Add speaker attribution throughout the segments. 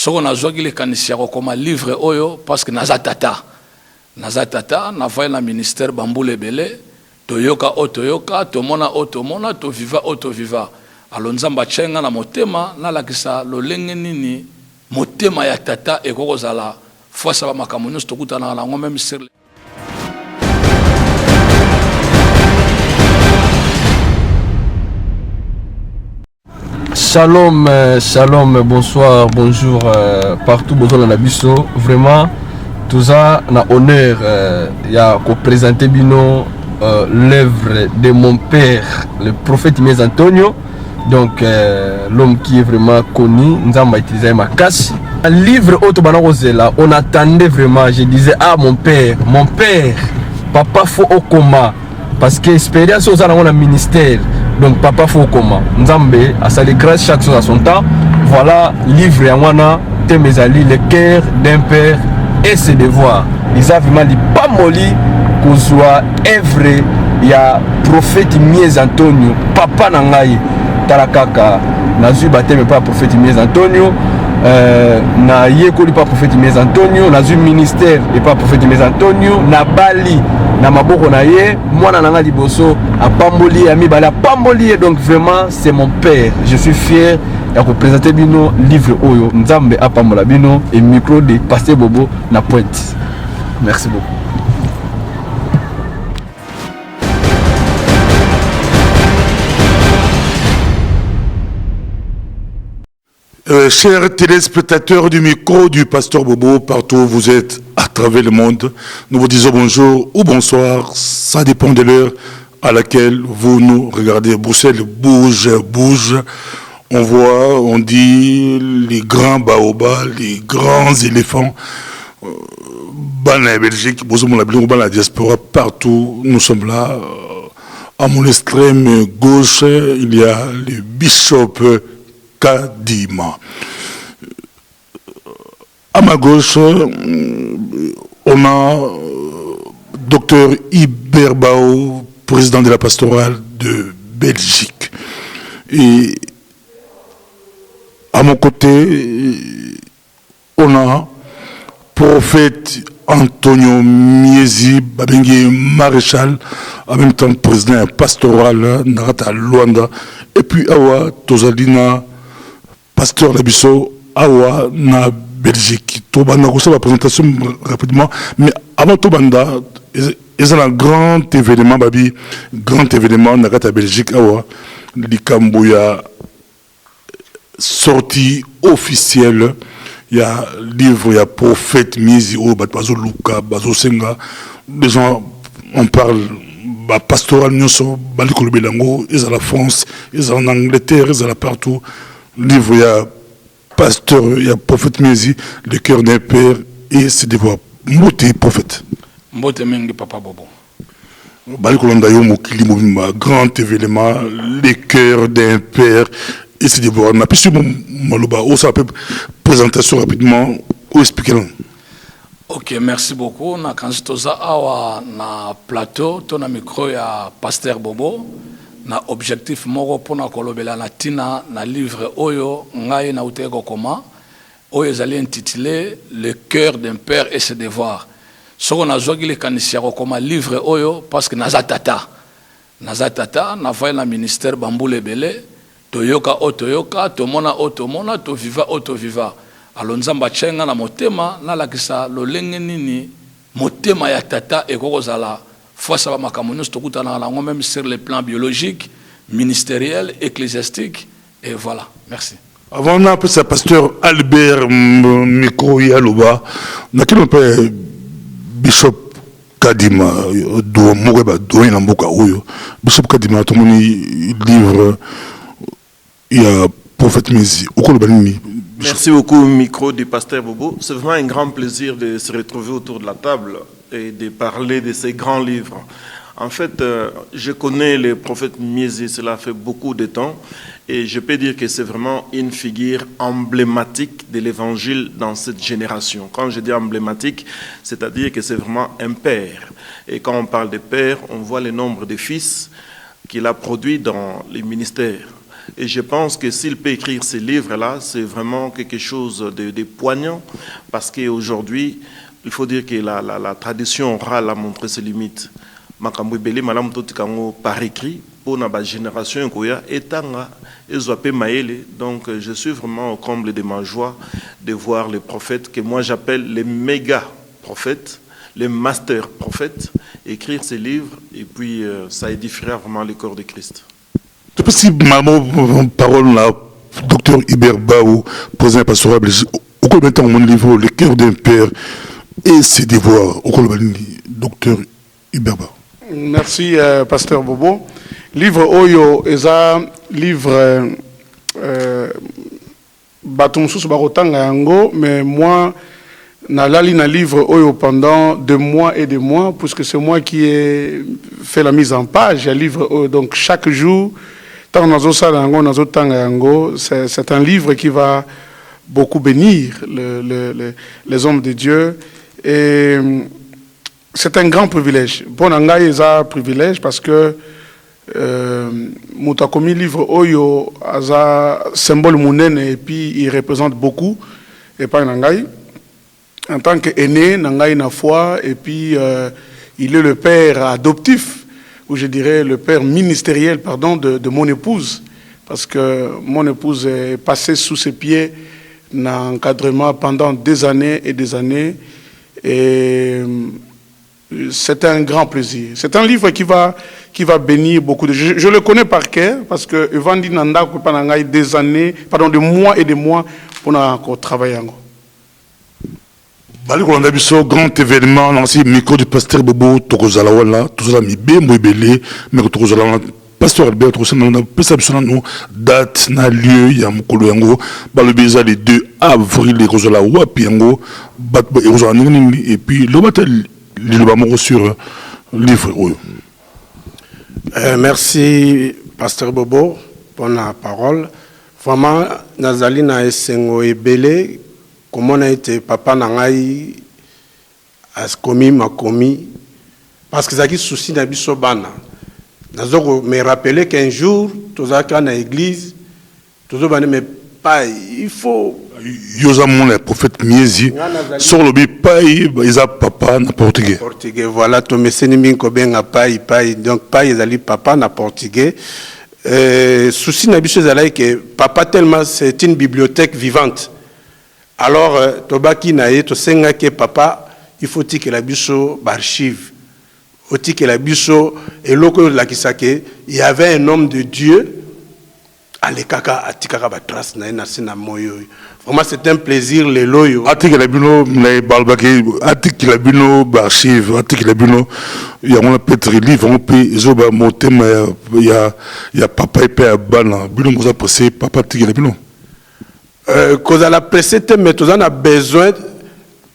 Speaker 1: Ce qu'on a joué les canisiers comme livre oyo parce que nazatata na voyé le ministère Bamboule Belé toyoka otoyoka tomona otomona to viva otoviva alonzamba chenga na motema na lakisa lolenge nini motema ya tata ekokozala fois ba makamunyo stokutana na ngombe misir.
Speaker 2: Shalom, shalom, bonsoir, bonjour, partout, bonjour dans Nabiso. Vraiment, tout ça, on a honneur, il y a présenter bino l'œuvre de mon père, le prophète Mies Antonio. Donc, l'homme qui est vraiment connu, nous avons utilisé ma casse. Un livre Autobanarosela, on attendait vraiment, je disais, ah mon père, papa faut au coma. Parce que expérience aux dans le ministère. Donc papa faut comment Nzambe a sa grâce chaque chose à son temps. Voilà livre Yamwana Temezali, le cœur d'un père et ses devoirs. Ils ont vraiment dit pas molli qu'on soit œuvre. Il y a prophète Mies Antonio, papa Nangaï, Tarakaka, Nazu Bateme pas prophète Mies Antonio, na Yekoli pas prophète Mies Antonio, Nazu ministère et pas prophète Mies Antonio, na Bali. Na maboko na ye mwana nanga liboso a pamboli ami bala pamboli donc vraiment c'est mon père. Je suis fier de vous présenter bino livre oyo Nzambe a pambola bino et micro de Pasteur Bobo na pointe. Merci beaucoup.
Speaker 3: Chers téléspectateurs du micro du Pasteur Bobo, partout où vous êtes à travers le monde, nous vous disons bonjour ou bonsoir, ça dépend de l'heure à laquelle vous nous regardez. Bruxelles bouge, bouge, on voit, on dit les grands baobabs, les grands éléphants, la Belgique, la diaspora, partout, nous sommes là. À mon extrême gauche, il y a le bishop Kadima. À ma gauche, on a Dr Iberbao, président de la pastorale de Belgique. Et à mon côté, on a prophète Antonio Miezi, Babengi maréchal, en même temps président pastoral, Narata Luanda. Et puis, Awa Tozalina, pasteur Labiso, Awa na Belgique. Tobanda, on la présentation rapidement, mais avant Tobanda, il y a un grand événement, Babi, grand événement, Narata Belgique, Awa, l'Ikambouya, sortie officielle. Il y a livre, il y a prophète Miezi, Bazo Luka, Bazo Senga. Les gens, on parle. Pastoral, nous sommes ils sont à la France, ils sont en Angleterre, ils sont partout. Livre, il y a pasteur, il y a prophète Miezi, le cœur d'un père et ses devoirs. Mbote prophète.
Speaker 1: Mbote mengi papa Bobo.
Speaker 3: Grand événement, le cœur d'un père et ses devoirs. On a pu suivre Maloba, on s'appelle présentation rapidement, ou expliquer.
Speaker 1: Ok, merci beaucoup. Na kanzitoza awa na plateau, to na micro ya Pasteur Bobo, na objectif moko pona kolobela na tina na livre oyo ngai na uteko koma, oyo ezali intitulé Le cœur d'un père et ses devoirs. Soko na zogi le kanisia koma livre oyo parce que nazatata na voyé la ministère Bamboule Belé, toyoka otoyoka, tomona otomona, to viva otoviva. Alonzamba chenga na motema na lakisa lolenge nini motema ya tata ekokozala fois ba makamunyo stokutana na ngombe même sur le plan biologique, ministériel, ecclésiastique et voilà. Merci.
Speaker 3: Avant on a appelé ça pasteur Albert Miko Yalouba, na qui on peut bishop Kadima do Moreba do na mboka oyo. Bishop Kadima to moni livre il y a prophète Miezi.
Speaker 4: Merci beaucoup, micro du Pasteur Bobo. C'est vraiment un grand plaisir de se retrouver autour de la table et de parler de ces grands livres. En fait, je connais le prophète Miezi, cela fait beaucoup de temps, et je peux dire que c'est vraiment une figure emblématique de l'évangile dans cette génération. Quand je dis emblématique, c'est-à-dire que c'est vraiment un père. Et quand on parle de père, on voit le nombre de fils qu'il a produits dans les ministères. Et je pense que s'il peut écrire ces livres-là, c'est vraiment quelque chose de poignant, parce qu'aujourd'hui, il faut dire que la tradition orale a montré ses limites. Makambo ebele malamu totikango par écrit pour la génération koya etanga ezope maele. Donc je suis vraiment au comble de ma joie de voir les prophètes que moi j'appelle les méga prophètes, les master prophètes écrire ces livres, et puis ça édifiera vraiment le corps de Christ.
Speaker 3: Je sais pas si ma parole là, docteur Hubert Baou, président pastoral, au cours de mon livre Le cœur d'un père et ses devoirs, au cours de docteur Hubert Baou.
Speaker 5: Merci, pasteur Bobo. Livre Oyo est un livre Batumsus Barotanga Yango, mais moi, Nalali na livre Oyo pendant 2 mois et 2 mois, puisque c'est moi qui ai fait la mise en page. Livre Oyo, donc chaque jour, c'est un livre qui va beaucoup bénir les hommes de Dieu. Et c'est un grand privilège. Bon, Nangaï est un privilège parce que Moutakomi livre Oyo a un symbole mounène et puis il représente beaucoup. Et pas Nangaï. En tant qu'aîné, Nangaï n'a foi et puis il est le père adoptif, ou je dirais le père ministériel, pardon, de mon épouse. Parce que mon épouse est passée sous ses pieds dans l'encadrement pendant des années et des années. Et c'est un grand plaisir. C'est un livre qui va bénir beaucoup de gens. Je le connais par cœur parce que Evandi Nanda pendant des années, pardon, de mois et des mois pour encore travailler.
Speaker 3: Grand événement, dans le micro du pasteur Bobo, Tokozala Wala, Tokozala Mibé, Mouébélé, mais Tokozala pasteur Albert, Tokozala, nous date, na lieu, Yamukolo Yango, Balobeza le 2 avril, les Tokozala Wapiango, et puis le bataille. Sur livre.
Speaker 5: Merci, pasteur Bobo, pour la parole. Vraiment, Nazali na esengo ebele, comme on a été papa nangai, askomi makomi, parce que ça qui souci na biso bana. Nazoko me rappeler qu'un jour, tozaka na église, tozobane mais pas, il faut.
Speaker 3: Yosamon, le prophète Miezi, sur le pays, ils ont papa na portugais.
Speaker 5: Portugais, voilà, to meseni minko benga pai, donc pai ils allaient papa na portugais. Souci na biso zalai que papa tellement c'est une bibliothèque vivante. Alors tobaki na ye to senga que papa il faut que la biso archive. Oti que la biso et loko la kisake, il y avait un homme de Dieu. Alekaka atikaka ba trace na na moyo. Vraiment c'est un plaisir les loyo.
Speaker 3: Atikela bino na balbaki, atikela bino ba archive, atikela bino ya on peut livre on peut izoba motema ya papa et père bana bino moza passer papa atikela bino.
Speaker 5: Cause à la précédente méthode on a besoin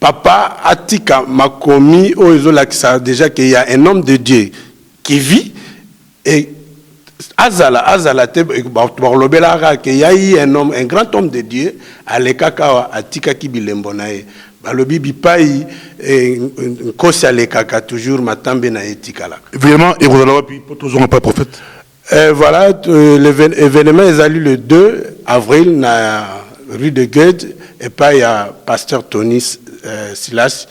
Speaker 5: papa atika makomi o izola qui ça déjà qu'il y a un homme de Dieu qui vit et Azala te barlobela que y a eu un homme, un grand homme de Dieu, alekaka atika ki bilembonae. Balobi bipai kosi alekaka toujours matambe na etikala.
Speaker 3: Évidemment, et vous allez toujours pas prophète.
Speaker 5: Voilà, l'événement est allé le 2 avril na rue de Goethe et pas il y a pasteur Tony Silas.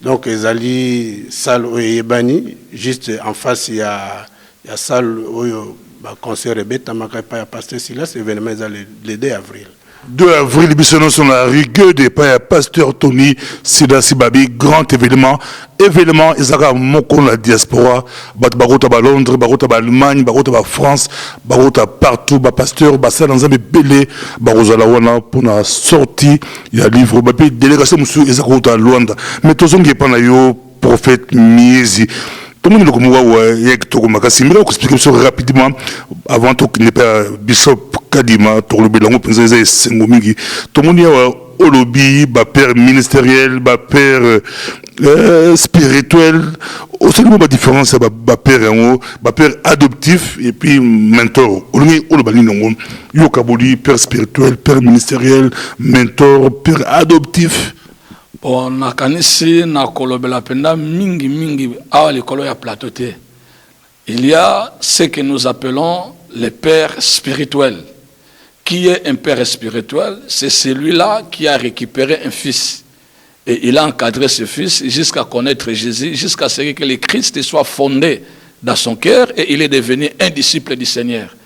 Speaker 5: Donc ils allé salle Oyebani, juste en face il y a salle Oyo. Concert Rebeta Makapa pasteur Silas, événement le 2 avril.
Speaker 3: 2 avril, les bisons sont la rigueur des pasteur Tony Silas Babi, grand événement. Événement, ils ont moko la diaspora, barota ba Londres, barota ba Allemagne, barota ba France, barota partout, ba pasteur, ba ça dans un belé, barozala wana pour la sortie, il y a livre, ba délégation monsieur Ezakota Luanda. Mais tous on qui pas na yo prophète Miezi. Tout le monde expliquer rapidement avant tout qu'il n'est pas Bishop Kadima, tout le bilan tout le monde y a Olobi, père ministériel, père spirituel, aussi la différence père adoptif et puis mentor. Père spirituel, père ministériel, mentor, père adoptif.
Speaker 1: Bon, nakanisi na kolobela penda mingi awa likolo ya plateau te. Il y a ce que nous appelons les pères spirituels. qui est un père spirituel, c'est celui-là qui a récupéré un fils. Et il a encadré ce fils jusqu'à connaître Jésus, jusqu'à ce que le Christ soit fondé dans son cœur et il est devenu un disciple du Seigneur.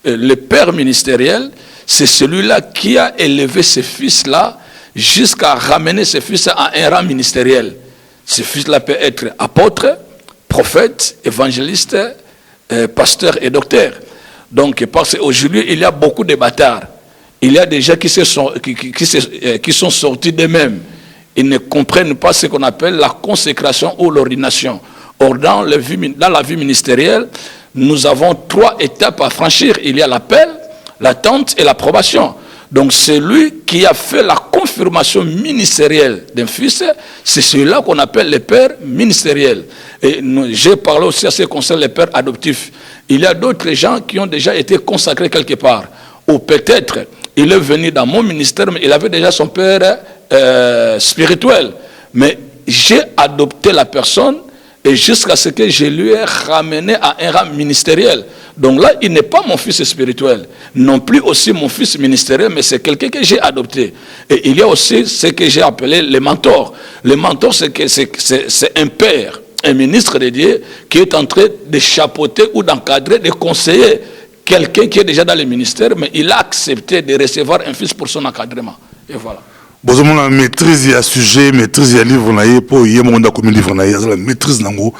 Speaker 1: Et le père ministériel, c'est celui-là qui a élevé ce fils-là jusqu'à ramener ce fils à un rang ministériel. Ce fils-là peut être apôtre, prophète, évangéliste, pasteur et docteur. Donc, parce qu'aujourd'hui, il y a beaucoup de bâtards. Il y a des gens qui sont sortis d'eux-mêmes. Ils ne comprennent pas ce qu'on appelle la consécration ou l'ordination. Or, dans la vie ministérielle, nous avons 3 étapes à franchir. Il y a l'appel, l'attente et l'approbation. Donc, celui qui a fait la confirmation ministérielle d'un fils, c'est celui-là qu'on appelle le père ministériel. Et j'ai parlé aussi à ce qui concerne les pères adoptifs. Il y a d'autres gens qui ont déjà été consacrés quelque part. Ou peut-être, il est venu dans mon ministère, mais il avait déjà son père spirituel. Mais j'ai adopté la personne et jusqu'à ce que je lui ai ramené à un rang ministériel. Donc là, il n'est pas mon fils spirituel, non plus aussi mon fils ministériel, mais c'est quelqu'un que j'ai adopté. Et il y a aussi ce que j'ai appelé les mentors. Les mentors, c'est un père, un ministre de Dieu qui est en train de chapeauter ou d'encadrer, de conseiller quelqu'un qui est déjà dans le ministère, mais il a accepté de recevoir un fils pour son encadrement. Et voilà.
Speaker 3: Bon, la maîtrise du sujet, maîtrise du livre, pour y avoir comme livre, la maîtrise nango,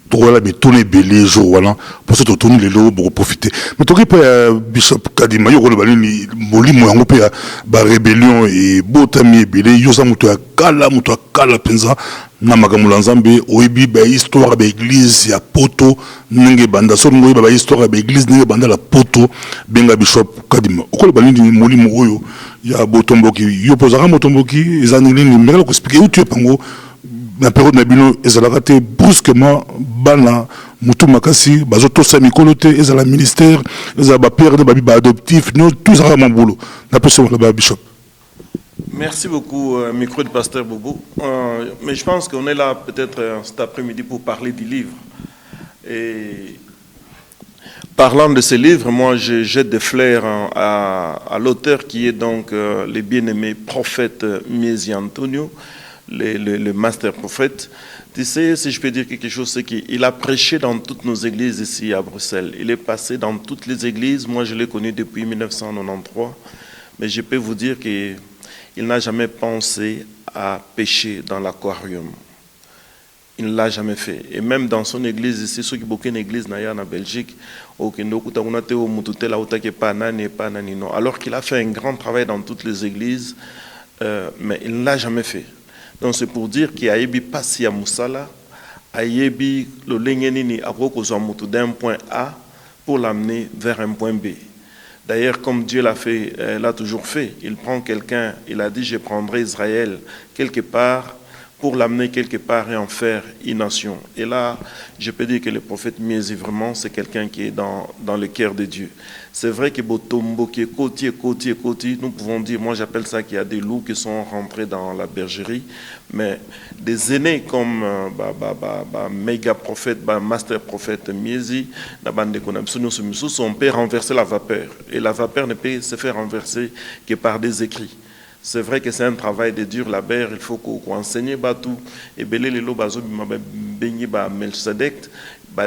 Speaker 3: pour la tourner belé jour voilà, pour se tourner les lots pour profiter. Mais tu pas Bishop Kadima, yo le balini, moli mo yango pe ba rébellion et botami belé, yo sa muto kala penza na makambo nzambe oyebi ba histoire ba église ya poto nenge banda so ngoyi ba histoire ba église nenge banda la poto benga Bishop Kadima. Okole balini moli mo oyo ya botomboki yo pozaka motomboki ezanini ni mekala ko expliquer où tu es pango na période na bino ezalaka te brusquement bana mutu makasi bazotosa mikolo te ezala ministère ezala ba père de ba adoptif no tout ça mon boulot na personne là Bishop.
Speaker 4: Merci beaucoup, micro de Pasteur Bobo. Mais je pense qu'on est là peut-être cet après-midi pour parler du livre. Et parlant de ce livre, moi je jette des fleurs à l'auteur qui est donc le bien-aimé prophète Miezi Antonio, le master prophète. Tu sais, si je peux dire quelque chose, c'est qu'il a prêché dans toutes nos églises ici à Bruxelles. Il est passé dans toutes les églises. Moi, je l'ai connu depuis 1993. Mais je peux vous dire qu'il n'a jamais pensé à pécher dans l'aquarium. Il ne l'a jamais fait. Et même dans son église ici, ceux qui ont une église en Belgique, alors qu'il a fait un grand travail dans toutes les églises, mais il ne l'a jamais fait. Donc c'est pour dire qu'il y a eu passi à Moussala, a eu le lengenini à d'un point A pour l'amener vers un point B. D'ailleurs, comme Dieu l'a fait, l'a toujours fait, il prend quelqu'un, il a dit je prendrai Israël quelque part pour l'amener quelque part et en faire une nation. Et là, je peux dire que le prophète Miezi, vraiment, c'est quelqu'un qui est dans le cœur de Dieu. C'est vrai que Botombo, qui est côtier, nous pouvons dire, moi j'appelle ça qu'il y a des loups qui sont rentrés dans la bergerie, mais des aînés comme méga prophète, master prophète Miezi, on peut renverser la vapeur. Et la vapeur ne peut se faire renverser que par des écrits. C'est vrai que c'est un travail de dur labeur, il faut qu'on enseigne tout. Et belé les lots bazo bengi ba Melchizedek,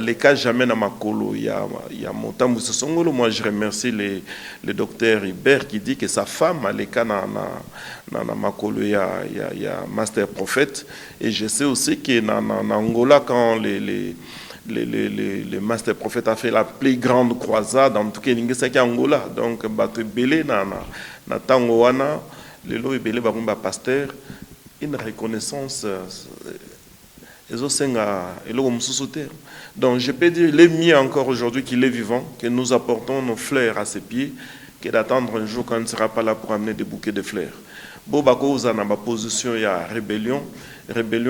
Speaker 4: les cas jamais dans ma colo, il y a montam songolo. Moi je remercie le docteur Hubert qui dit que sa femme a les cas dans ma colo, il y a master prophète. Et je sais aussi que dans Angola quand le master prophète a fait la plus grande croisade en tout cas c'est Angola. Donc bato belé na tango wana le lo ebele ba pasteur une reconnaissance donc je peux dire il est mieux encore aujourd'hui qu'il est vivant que nous apportons nos fleurs à ses pieds que d'attendre un jour quand il ne sera pas là pour amener des bouquets de fleurs. Bobako oza na ma position il y a rébellion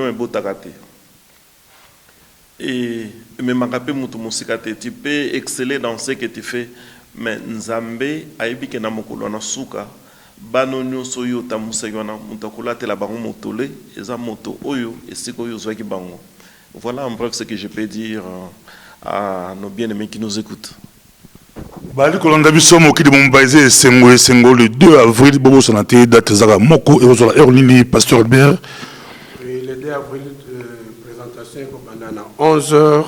Speaker 4: et botakate. Et même rappeler mutu musikate tu peux exceller dans ce que tu fais mais nzambe aibi ke na mokolo na suka banonyo soyo tamusegona mutakula te la bango motole eza moto oyo esiko oyo zwaki bango. Voilà en bref ce que je peux dire à nos bien-aimés qui nous écoutent.
Speaker 3: Bali kolanda biso mokili mombaise sengo le 2 avril bobo sonate date zaka moko et ozola erlini pasteur Albert.
Speaker 6: Et le 2 avril présentation pendant 11h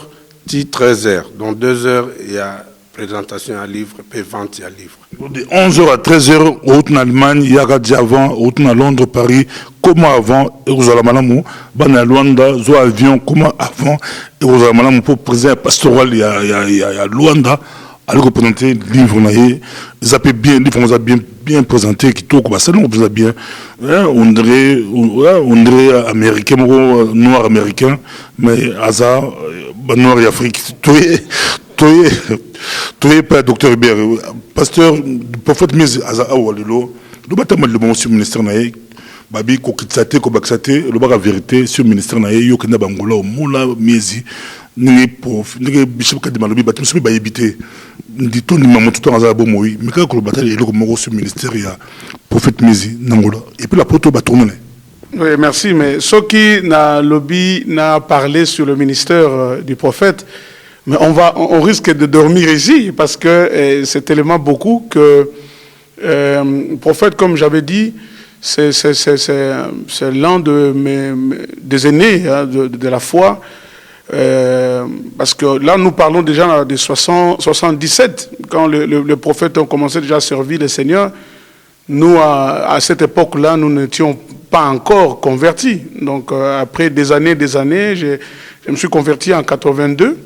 Speaker 6: 13h. Donc 2h il y a présentation à livre puis vente à livre.
Speaker 3: De 11h à 13h route en Allemagne, il y a radio avant, route à Londres, Paris, comment avant et ozola malamu bana Luanda zo avion comment avant et ozola malamu pour président pastoral il y a Luanda. Alors représenter livre naïe, ils appellent bien livre, on a bien présenté qui tout comme ça, on vous a bien, on dirait américain, noir américain, mais hasard, noir et Afrique, tu es pas docteur Hubert, pasteur du prophète Mise hasard awalilo, le bâtiment le bon sur le ministère naïe. Babi kokitsate kobaksate le baka vérité sur ministère naïe yo kenda bangola au moula Miezi ni prof ni bishop kadimalobi batim sobi bayebité ndi to ni mamoto to azaba bomoyi mais ka ko batali eloko moko sur ministère ya prophète Miezi nangola et puis la poto ba tourner.
Speaker 5: Oui, merci, mais ce qui n'a lobby n'a parlé sur le ministère du prophète, mais on risque de dormir ici parce que c'est tellement beaucoup que prophète, comme j'avais dit, c'est l'un des aînés hein, de la foi, parce que là nous parlons déjà de 77, quand le prophète a commencé déjà à servir le Seigneur. Nous, à cette époque-là, nous n'étions pas encore convertis. Donc après des années, je me suis converti en 82,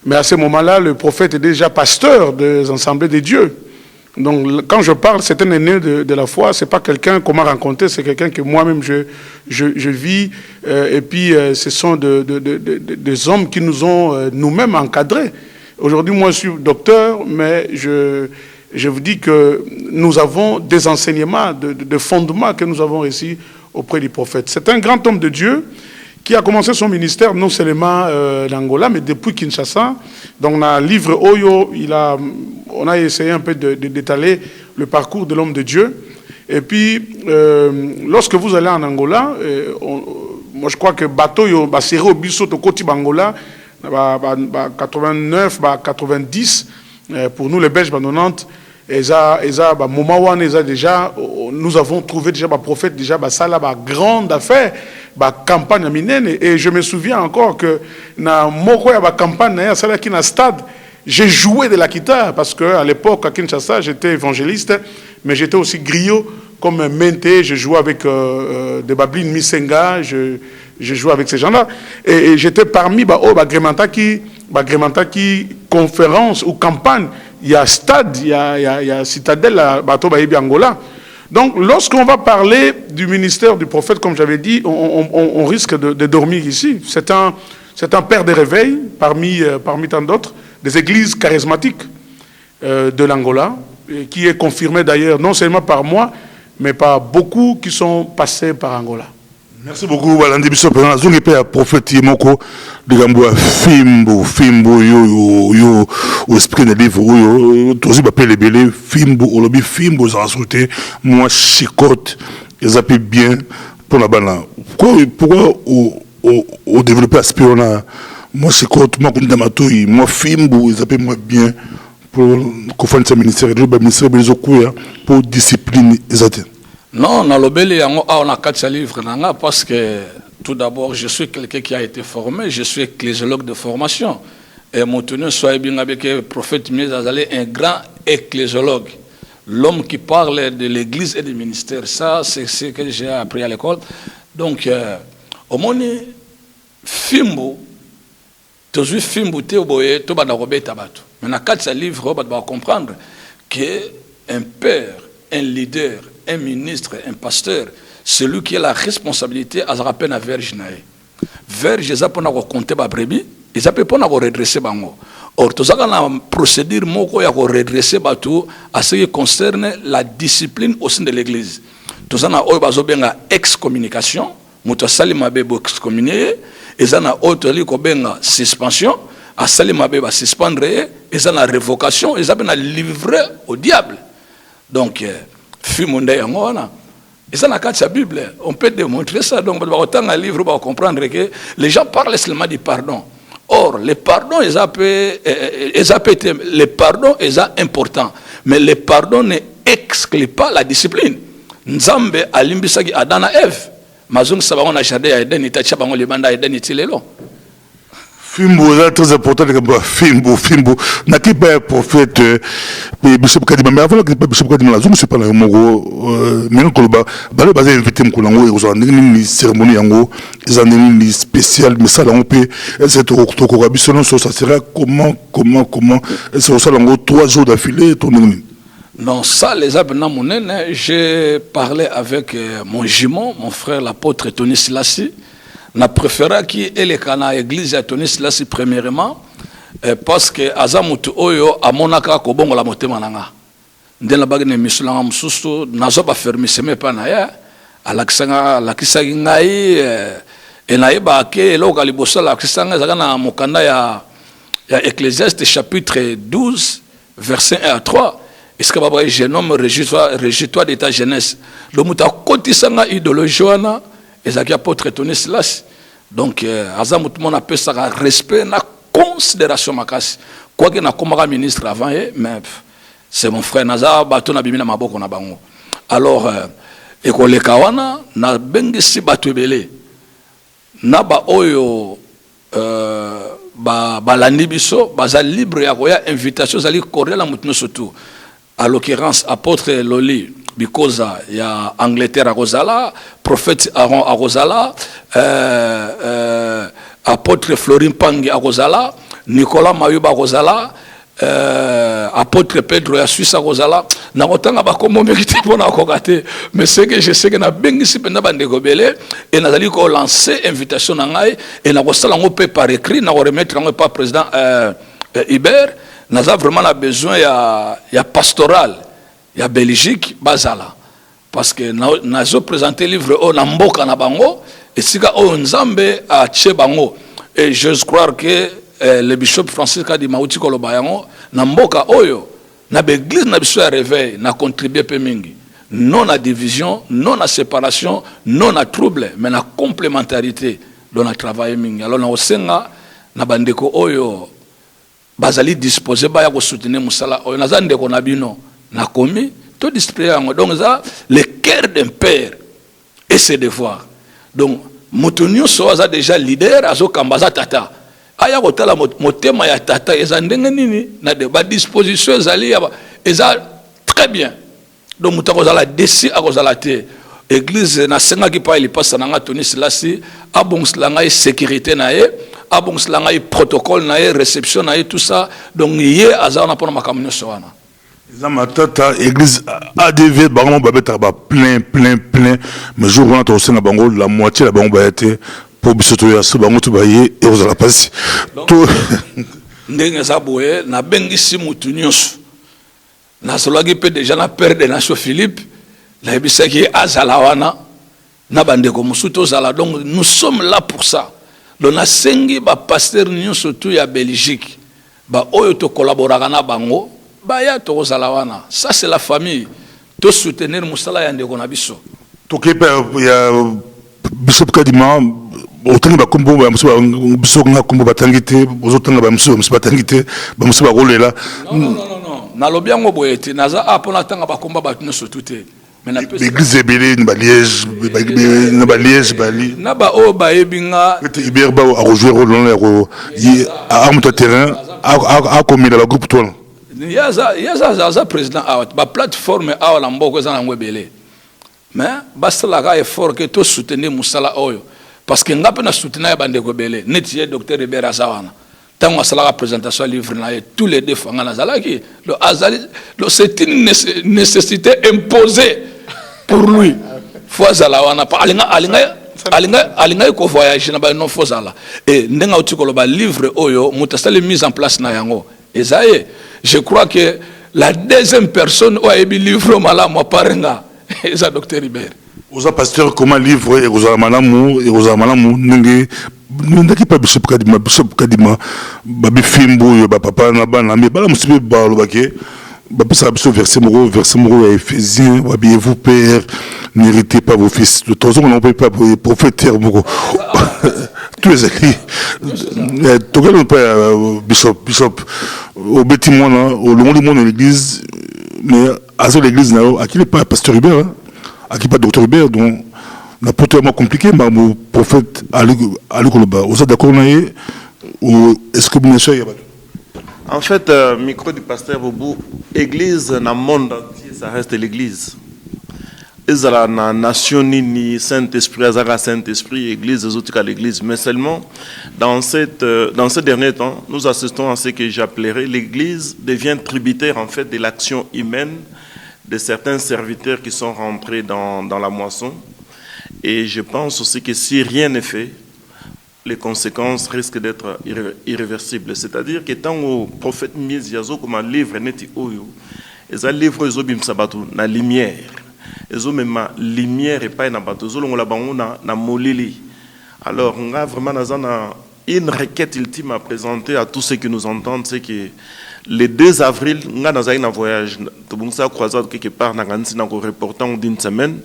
Speaker 5: mais à ce moment-là, le prophète est déjà pasteur des assemblées de Dieu. Donc, quand je parle, c'est un aîné de la foi, c'est pas quelqu'un qu'on m'a rencontré, c'est quelqu'un que moi-même je vis, et puis ce sont des hommes qui nous ont nous-mêmes encadrés. Aujourd'hui, moi, je suis docteur, mais je vous dis que nous avons des enseignements, de fondements que nous avons reçus auprès du prophète. C'est un grand homme de Dieu qui a commencé son ministère non seulement l'Angola, mais depuis Kinshasa. Donc, dans le livre Oyo, on a essayé un peu d'étaler le parcours de l'homme de Dieu. Et puis, lorsque vous allez en Angola, moi je crois que bateau basiré au biso to koti bangola 89 90 pour nous les Belges 90 déjà nous avons trouvé déjà prophète déjà ça là grande affaire campagne à minene. Et je me souviens encore que na moko ya campagne na ça là qui na stade. J'ai joué de la guitare parce qu'à l'époque, à Kinshasa, j'étais évangéliste, mais j'étais aussi griot comme Menté. Je jouais avec des Bablines Misenga, je jouais avec ces gens-là. Et j'étais parmi Grémantaki conférence ou campagne. Il y a stade, il y a citadelle à Bato Baïbi Angola. Donc, lorsqu'on va parler du ministère du prophète, comme j'avais dit, on risque de dormir ici. C'est un père de réveil parmi tant d'autres. Des églises charismatiques de l'Angola, qui est confirmée d'ailleurs non seulement par moi, mais par beaucoup qui sont passés par Angola.
Speaker 3: Merci beaucoup, Walandi Biso. Je suis un prophète Moko, de Gamboa, Fimbo, yo, esprit de livre, yo, aussi appelé les bélés, Fimbo, Olobi, Fimbo, ça a sauté, moi, chicote, ils appellent bien pour la banane. Pourquoi au développer aspirona? Moi, c'est quoi, moi, Fimbo, ils appellent moi bien pour qu'on ce ministère, le ministère pour discipline.
Speaker 1: Non, on a l'obéli, on a 4 livres, parce que tout d'abord, je suis quelqu'un qui a été formé, je suis ecclésiologue de formation. Et mon tenue soit bien avec le prophète Mise Azalé, un grand ecclésiologue. L'homme qui parle de l'église et du ministère, ça, c'est ce que j'ai appris à l'école. Donc, au moment Fimbo, toujours Fimbo, tu es tout tabatou. Mais dans 4 livres, on va comprendre qu'un père, un leader, un ministre, un pasteur, celui qui a la responsabilité à la peine à verge. Verge, ils ont compté ma brebis, ils ont redresser bango. Or, tout ça, on a procédure moko ya redresser bateau à ce qui concerne la discipline au sein de l'église. Tout ça, on a besoin excommunication, muto salima bebo excommunié, ils ont besoin suspension, à salima beba suspendre, ils ont révocation, ils ont besoin livrer au diable. Donc, Fimonde Yangona. Et ça, dans la Bible, on peut démontrer ça. Donc, autant un livre, on va comprendre que les gens parlent seulement du pardon. Or, le pardon est important, mais le pardon n'exclut pas la discipline. Nzambe alimbisaki Adana Eve. Mazung sabango na jardin ya Eden itacha bango libanda Eden itilelo.
Speaker 3: Fimbo est très important que Fimbo n'a qui pas prophète Bishop Kadima mais avant que Bishop Kadima la zone c'est pas la mogo mais koloba bale basé invité mkolango et aux ni cérémonie yango ils en ni spécial mais ça là on peut c'est to bisono ça sera comment c'est ça là 3 jours d'affilée ton
Speaker 1: Non, ça, les abonnés, j'ai parlé avec mon jumeau, mon frère, l'apôtre Tony Silassi. Je préfère qu'il ait l'église de Tony Silassi premièrement, parce que Azamutu Oyo, à Monaka, Kobongo la motema nanga. Ndela bagene misulanga mususu, nazo ba fermise me pa na ya, alakisanga lakisagi ngai, enaïba ke eloka libosa lakisanga zakana mokanda ya Ecclésiaste chapitre 12, verset 1 à 3. Est-ce que je jeune homme régis-toi de ta jeunesse? Le mouta kotisanga idéologie wana ezaki apôtre Tony Silassi. Donc azamut mon appelle ça respect na considération makasi. Quoi que na komaka ministre avant mais c'est mon frère Naza bato na bimina maboko na bango. Alors ekoleka wana na bengisi bato ebele. Na ba oyo balandi biso baza libre ya koya invitation zali korela mutno surtout. À l'occurrence, apôtre Loli, because il y a Angleterre à Rosala, prophète Aaron à Rosala, apôtre Florine Pangi à Rosala, Nicolas Mayuba à Rosala, apôtre Pedro à Suisse à Rosala. Na otanga ba komo mérité pour na kokate, mais c'est que je sais que na bengisi penda bande gobele et na zali ko lancer invitation na ngai et na kosala ngo pe par écrit na remettre ngo par président Hubert. Nous avons vraiment besoin de pastoral, il y a Belgique, Bazala. Parce que nous avons présenté le livre au Namboka Nabango, et si nous Nzambe à Tchebango. Et je crois que le bishop Francis Kadi Mauti Kolobayango, Namboka Oyo, na l'église na biso ya réveil, na contribué peu mingi. Non à division, non à séparation, non à trouble, mais à complémentarité dans le travail mingi. Alors, nous avons na bandeko Oyo, bazali disposé ba ya ko soutenir musala oyo nazande ko nabino na komi to display yango donc ça le cœur d'un père et ses devoirs donc mutunyo so aza déjà leader azo kambaza tata aya ko tala motema ya tata eza ndenge nini na de ba disposition ezali ya eza très bien donc mutako za la desi akozala te église na senga ki pa ili passa na Tony Silassi abongslanga ngai sécurité na ye abongslanga ngai protocole na ye réception na ye tout ça donc yé azana pona makamno soana
Speaker 3: zama tata église ADV bango babeta ba plein mais jour on a tosenga bango la moitié la bango ba été pour bisoto ya so bango to baye et ozala passer to
Speaker 1: ndenge za boye na bengisi mutu nyonso na solaki pe déjà na père de Nation Philippe la ebisaki azalawana na bandeko musuto zala donc nous sommes là pour ça donc na sengi ba pasteur nyonso surtout ya Belgique ba oyo to collaboraka na bango ba ya to zalawana ça c'est la famille to soutenir musala ya ndeko na biso
Speaker 3: to kepa ya Bishop Kadima otanga ba kombo ba musu biso nga kombo batangite ozotanga ba musu batangite ba musu ba rolela
Speaker 1: non na lobiango boyete naza apona tanga ba komba ba nyonso tuté
Speaker 3: l'église ebele na Liège bali
Speaker 1: na ba o ba ebinga
Speaker 3: Hubert ba a rejoindre rôle à mon terrain a commis la groupe toi
Speaker 1: yaza président out ba plateforme a la mboko za na ngwebele mais basta la ga effort que to soutenir musala oyo parce que ngape na soutenir bande ko belé netier docteur Hubert azawana tant asala la présentation livre na tous les deux fanga na zalaki le azali c'est une nécessité imposée pour lui faut zalawana pa alinga ko voyager na ba non faut zala et ndenga utikolo ba livre oyo mutasali mise en place na yango ezaye je crois que la deuxième personne o ebi livre mala mo parenga eza docteur Hubert
Speaker 3: oza pasteur comment livre et oza malamu ndenge ndaki pa Bishop Kadima babi fimbo ba papa na bana mais bala musibe ba lobake ba pesa biso verset moko ya Éphésiens habillez-vous père n'héritez pas vos fils de temps on peut pas prophète moko tous les écrits. Togal non pas bishop au bâtiment là, au long du monde de l'église, mais à cette église là, à qui n'est pas pasteur Hubert, à qui pas docteur Hubert, donc n'a pas tellement compliqué, mais mon prophète Ali Koloba, vous êtes d'accord ou est-ce que bien sûr il y a pas?
Speaker 4: En fait, micro du pasteur Bobo, église dans le monde entier, ça reste l'église. Ezala na nation ni Saint-Esprit, Azara Saint-Esprit, Église, l'église. Mais seulement, dans ces derniers temps, nous assistons à ce que j'appellerais l'Église devient tributaire en fait de l'action humaine de certains serviteurs qui sont rentrés dans la moisson. Et je pense aussi que si rien n'est fait, les conséquences risquent d'être irréversibles. C'est-à-dire que tant au prophète Miziazo comme un livre neti oyo, et un livre ezobim sabatu na lumière. Ezo même lumière et pas na bateau zo longola bango na molili. Alors on a vraiment une requête ultime à présenter à tous ceux qui nous entendent, c'est que le 2 avril on a dans un voyage to bungsa croisade quelque part na gansi na ko reportant d'une semaine.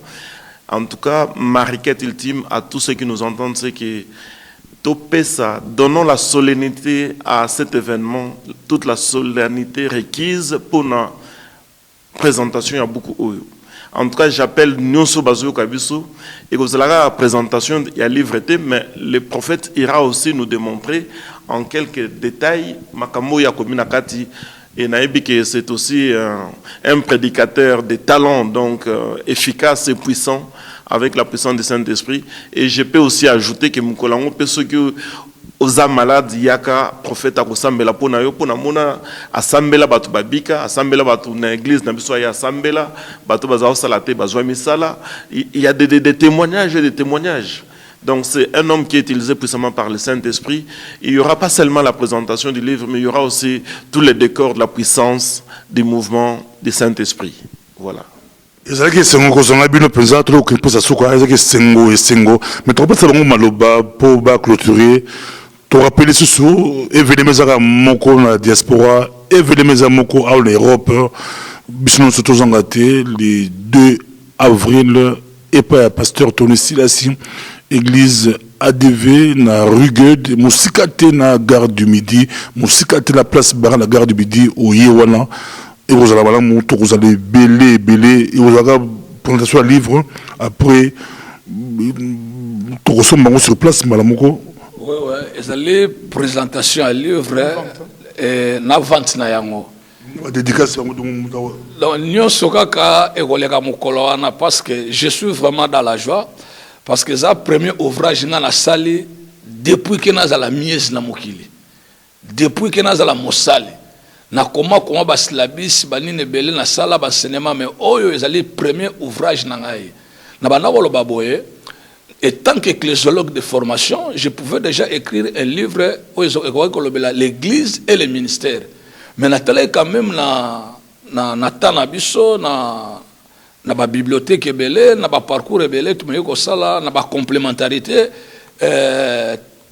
Speaker 4: En tout cas, ma requête ultime à tous ceux qui nous entendent, c'est que Topesa, donnons la solennité à cet événement, toute la solennité requise pour la présentation à beaucoup. En tout cas, j'appelle Nyonso Bazo Kabiso et que vous allez la présentation, il y a livre, mais le prophète ira aussi nous démontrer en quelques détails Makamo Yakominakati et Naïbi que c'est aussi un prédicateur de talent, donc efficace et puissant avec la puissance du Saint-Esprit. Et je peux aussi ajouter que Moukolango peut ce que aux malades yaka prophète akosambela pona yo pona mona asambela batu babika asambela batu na église na biso ya asambela batu bazao salate bazwa misala. Il y a des témoignages et des témoignages. Donc c'est un homme qui est utilisé puissamment par le Saint-Esprit. Il n'y aura pas seulement la présentation du livre, mais il y aura aussi tous les décors de la puissance du mouvement du Saint-Esprit. Voilà.
Speaker 3: ezalaki sengo kozanga bino penza to ko posa suka ezalaki sengo mais trop pas bango maloba pour ba clôturer to rappeler susu événement zaka moko na diaspora événement za moko en Europe bisno surtout zangate le 2 avril et pas pasteur Tony Silasi église ADV na rue Gued musikate na gare du Midi musikate la place Bara la gare du Midi au Yewana. Et vous allez belé, et vous allez présentation à livre, après, tu ressembles sur place, madame. Oui,
Speaker 1: et allez présentation à livre, et na vente na yango.
Speaker 3: Dédicace
Speaker 1: donc, nous sommes parce que je suis vraiment dans la joie, parce que c'est le premier ouvrage dans la salle depuis que nous avons la mise na mokili, depuis que nous avons la mosali. Na comment basilabisi banine belé na sala ba cinéma mais oyo ezali premier ouvrage na ngai na bana koloba boye. Et tant qu'ecclésiologue de formation, je pouvais déjà écrire un livre l'église et le ministère. Mais natale quand même na tanabiso na ba bibliothèque belé na ba parcours belé tout ko sala na ba complémentarité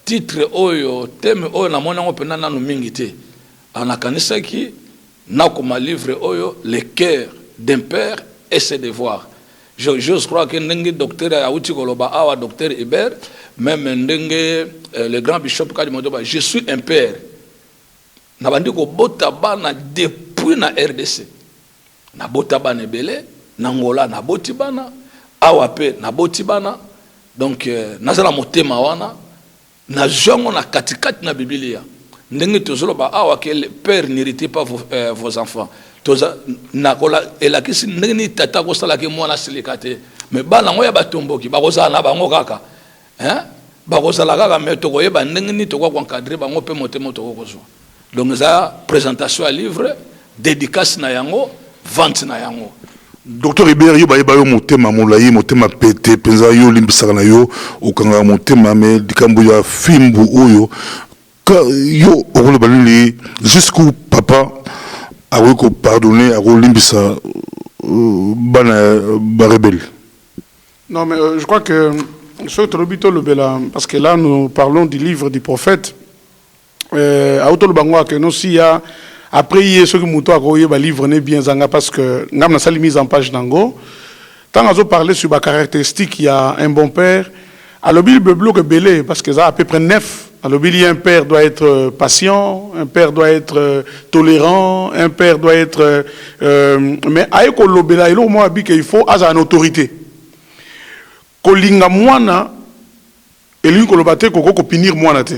Speaker 1: titre oyo thème oyo na mona ngopena na mingité. En akanisa qui n'a comme livre oyo le cœur d'un père et ses devoirs. Je crois que ndenge docteur Aouti Koloba awa docteur Hubert même ndenge le grand bishop Kadimodoba je suis un père. Na bandi ko bota bana depuis na RDC. Na bota bana belé na Angola na boti bana awa pe na boti bana donc nazala motema wana na jongo na katikati na Biblia. Ndenge tozolo ba awa que le père n'irrite pas vos enfants. Toza nakola elakisi ndenge ni tata ko sala ke mwana silikate. Mais bana ngoya batomboki ba koza na bango kaka. Hein? Ba koza la kaka mais toko yeba ndenge ni toko encadrer bango pe motemo toko kozo. Donc ça présentation à livre, dédicace na yango, vente na yango.
Speaker 3: Docteur Hubert yo ba yo motema molayi motema pété penza yo limbisaka na yo okanga motema mais dikambu ya fimbu oyo yo jusqu'où papa a pardonné à Limbisa rebelle.
Speaker 5: Non mais je crois que parce que là nous parlons du livre du prophète que nous si après il y a ce que nous avons livre n'est bien zanga parce que nous avons mise en page d'ango tant qu'on parler sur la caractéristique il y a un bon père À l'obili bloc belé parce que ça à peu près 9. À l'obili un père doit être patient, un père doit être tolérant, un père doit être mais aiko lobela ilo mo abi que il faut avoir une autorité. Kolinga mwana elingi kolobate koko kopinir mwana te.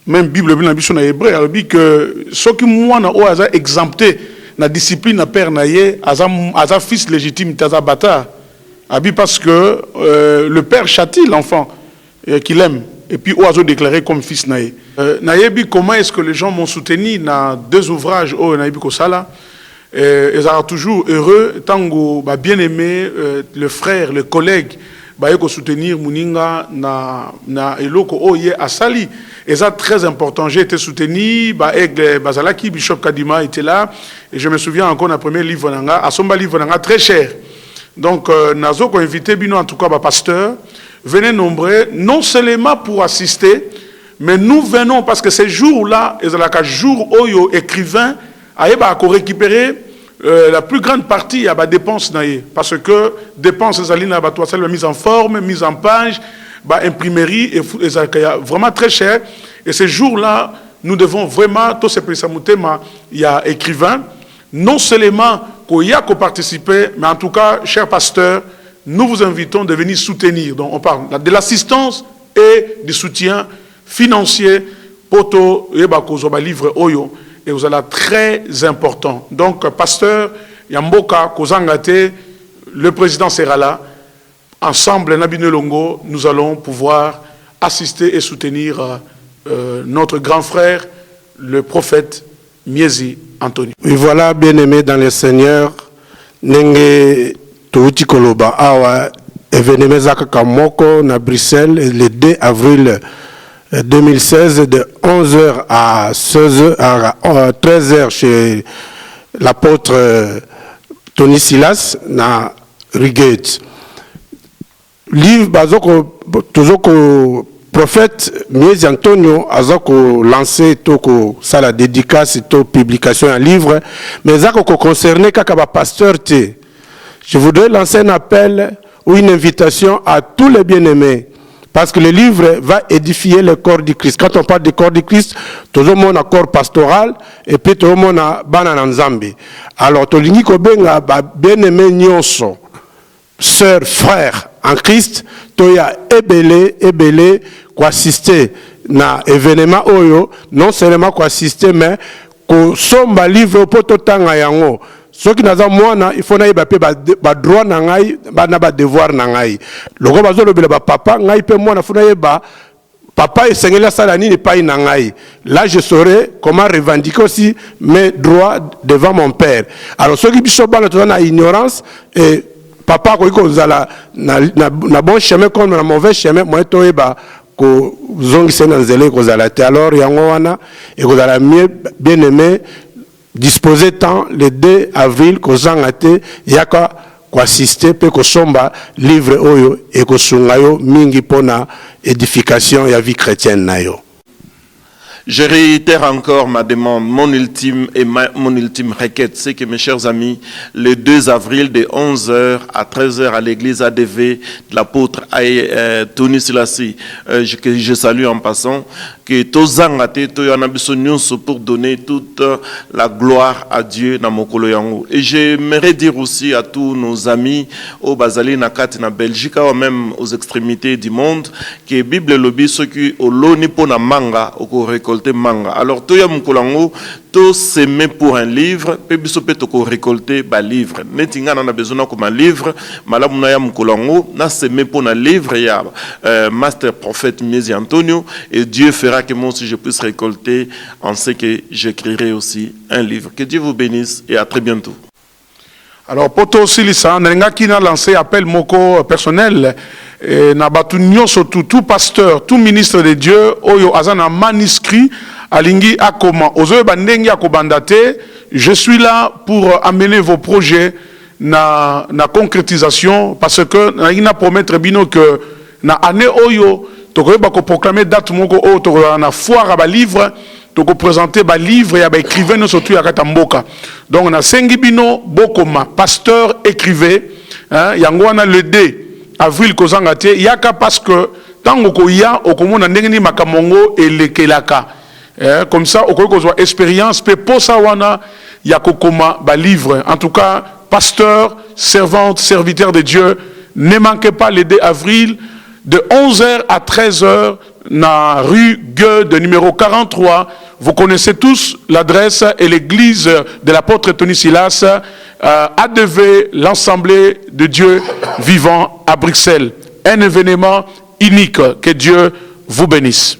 Speaker 5: Même Bible na biso na hébreu a dit que ceux qui mwana o aza exempté na discipline na père na ye aza fils légitime taza bata. Abi parce que le père châtie l'enfant qu'il aime et puis oiseau déclaré comme fils naïe. Naïebi, comment est-ce que les gens m'ont soutenu dans 2 ouvrages au Naïebi Kosala? Ils sont toujours heureux tant que bien aimé le frère, le collègue, ko soutenir Muninga na eloko oye asali. Et ça très important. J'ai été soutenu avec Bazalaki, Bishop Kadima était là et je me souviens encore d'un premier livre nanga, Asomba livre nanga très cher. Donc nazo ko invité bino en tout cas pasteur. Venez nombreux, non seulement pour assister, mais nous venons parce que ces jours-là, ils ont un jour où écrivain a récupérer la plus grande partie à dépenses parce que dépenses la mise en forme, mise en page, imprimerie et vraiment très cher. Et ces jours-là, nous devons vraiment tous ces il y a écrivain, non seulement qu'il y a qu'à participer, mais en tout cas, chers pasteurs, nous vous invitons de venir soutenir. Donc on parle de l'assistance et du soutien financier pour les livres Oyo. Et vous allez très important. Donc, pasteur Yamboka, Kozangate, le président sera là. Ensemble, Nabine Longo, nous allons pouvoir assister et soutenir notre grand frère, le prophète Miezi Anthony.
Speaker 6: Et voilà, bien-aimés dans le Seigneur, Nenge Touti Koloba Awa, événement Zakaka Moko na Bruxelles, le 2 avril 2016, de 11h à 16h, à 13h chez l'apôtre Tony Silas na Rigate. Livre bazoko tozoko prophète Miezi Antonio azoko lancé toko sala dédicace to publication un livre, mais zako concerné kaka ba pasteur te. Je voudrais lancer un appel ou une invitation à tous les bien-aimés. Parce que le livre va édifier le corps du Christ. Quand on parle du corps du Christ, tout le monde a corps pastoral et puis tout le monde a banana nzambi. Alors, tout le monde a bien-aimé nyonso, sœur, frère en Christ, tout y a ébélé, quoi assister na événement oyo, non seulement quoi assister, mais qu'on somba livre pour tout tanga yango. Ce qui n'a pas moi, il faut que droit nangai, ba devoir nangai. Le gars bazolo bela papa, ngai pe moi na faut papa et sengela salani n'est pas nangai. Là je saurais comment revendiquer aussi mes droits devant mon père. Alors ceux qui sont dans ignorance et papa ko zala na bon chemin comme na mauvais chemin, moi to eba ko zongi sena nzele ko zala te. Alors yango wana et ko zala mieux bien aimé disposer tant le 2 avril kozangate yaka ko assister pe ko somba livre oyo et ko sungayo mingi pona édification ya vie chrétienne nayo.
Speaker 4: Je réitère encore ma demande, mon ultime requête, c'est que mes chers amis, le 2 avril de 11h à 13h à l'église ADV de l'apôtre Tony Silassi, que je salue en passant, que tozangate toyanabiso nyonso pour donner toute la gloire à Dieu na mokolo yango. Et j'aimerais dire aussi à tous nos amis au Bazali Nakat na Belgique ou même aux extrémités du monde que Bible lobby ceux qui au loni pona manga au récolter manga. Alors toya mokolo yango to s'aimer pour un livre, pe biso pe to ko récolter ba livre. Netinga na besoin comme un livre, malamu na ya mokolo yango na s'aimer pour un livre ya master prophète Miezi Antonio et Dieu fera que moi aussi je puisse récolter en ce que j'écrirai aussi un livre. Que Dieu vous bénisse et à très bientôt.
Speaker 5: Alors, poto silisa, n'enga qui n'a lancé appel moko personnel, n'a batu nyonso tout pasteur, tout ministre de Dieu, oyo azana manuscrit, alingi akoma, ozo bandengi akobandate, je suis là pour amener vos projets na concrétisation, parce que n'a promettre bino que na année oyo, toko ba ko proclamer date moko o toko na foire ba livre, toko présenter ba livre ya ba écrivain surtout ya katamboka. Donc on a sengi bino bokoma pasteur écrivain, hein, yango wana le 2 avril kozanga te yaka parce que tango koya okomona ndenge ni makamongo elekelaka. Comme ça okokozwa expérience pe posa wana ya kokoma ba livre. En tout cas, pasteur, servante, serviteur de Dieu, ne manquez pas le 2 avril de 11h à 13h na rue Gueux de numéro 43. Vous connaissez tous l'adresse et l'église de l'apôtre Tony Silas, ADV, l'Assemblée de Dieu vivant à Bruxelles. Un événement unique. Que Dieu vous bénisse.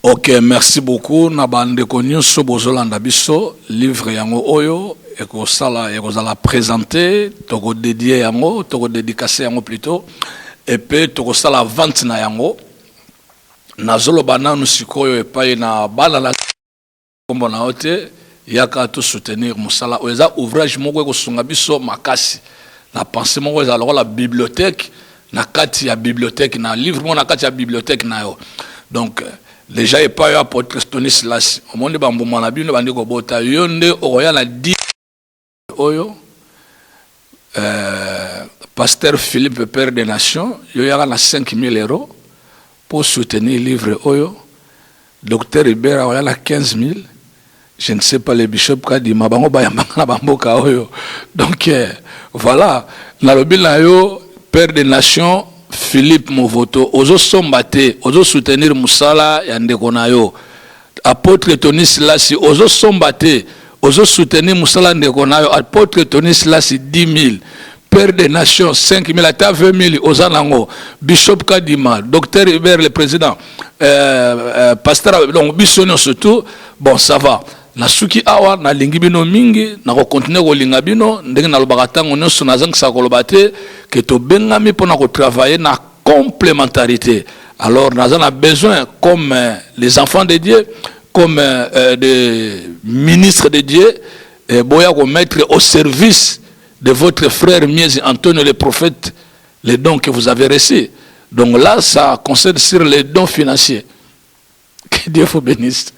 Speaker 1: Ok, merci beaucoup. Nabande konyo so bozolanda biso livre yango oyo eko sala eko zala présenter toko dédié yango toko dédicacer yango plutôt et puis toko sala vente na yango nazolo bananu sikoyo epai na bala la kombo na ote yaka to soutenir musala oza ouvrage moko eko sunga biso makasi na pensée moko eza la bibliothèque na kati ya bibliothèque na livre mo na kati ya bibliothèque na yo donc déjà epai ya apôtre Tony Silas omonde bambuma na bino bandi ko bota yonde oya na 10 oyo pasteur Philippe Père des Nations yo yaka na 5000 € pour soutenir livre oyo docteur Ibera oya na 15000. Je ne sais pas les bishops kadima bango bayambanga na bamboka oyo donc voilà na lobi na yo Père des Nations Philippe Movoto ozo sombate ozo soutenir musala ya ndeko na yo apôtre Tony Silas ozo sombate ozo soutenir musala ndeko na yo apôtre Tony Silas 10 000 Père des Nations 5 000 ata 20 000 ozanango Bishop Kadima Docteur Hubert le président pasteur donc bisonio surtout bon ça va na suki awa na lingi bino mingi na ko continuer ko linga bino ndenge na lobaka tango nyonso na zangisa ko lobate que to bengami pona ko travailler na complémentarité. Alors nous avons besoin comme les enfants de Dieu comme des ministres de Dieu boya ko mettre au service de votre frère Miezi Antonio le prophète les dons que vous avez reçus. Donc là ça concerne sur les dons financiers. Que Dieu vous bénisse.